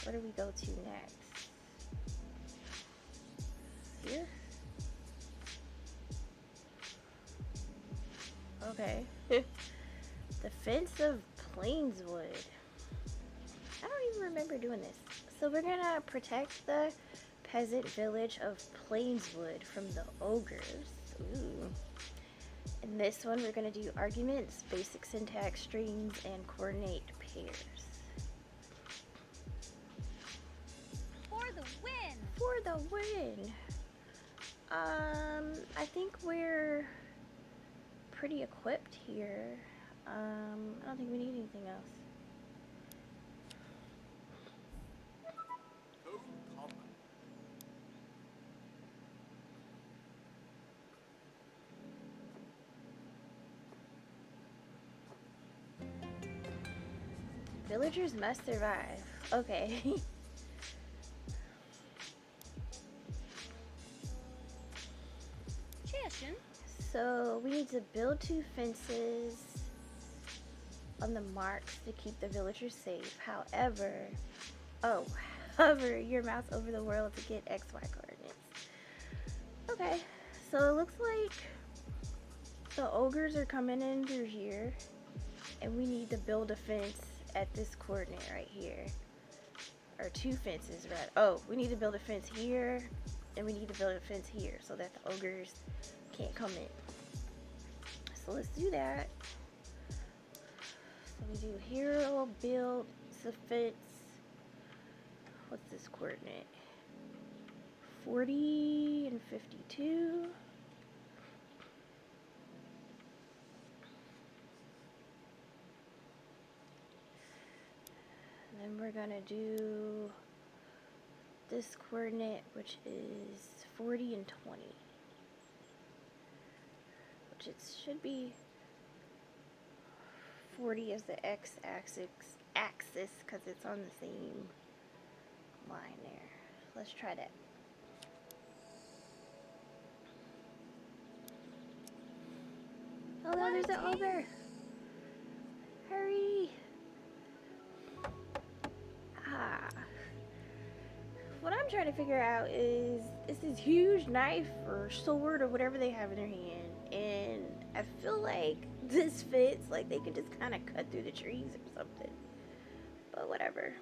Where do we go to next? Here? Okay. Defense of Plainswood. I don't even remember doing this. So we're gonna protect the peasant village of Plainswood from the ogres. Ooh. In this one, we're gonna do arguments, basic syntax, strings, and coordinate pairs. For the win! For the win! I think we're pretty equipped here. I don't think we need anything else. CodeCombat. Villagers must survive. Okay. So we need to build 2 fences on the marks to keep the villagers safe. However, hover your mouse over the world to get XY coordinates. Okay, so it looks like the ogres are coming in through here, and we need to build a fence at this coordinate right here. Or 2 fences, right? Oh, we need to build a fence here, and we need to build a fence here so that the ogres can't come in. So let's do that. So we do hero, build, fence. What's this coordinate? 40 and 52. And then we're gonna do this coordinate, which is 40 and 20. Which it should be 40 as the x-axis because it's on the same line there. Let's try that. Oh no, there's an ogre! Hurry! Ah. What I'm trying to figure out is this huge knife or sword or whatever they have in their hand, and I feel like this fits, like they could just kind of cut through the trees or something. But whatever.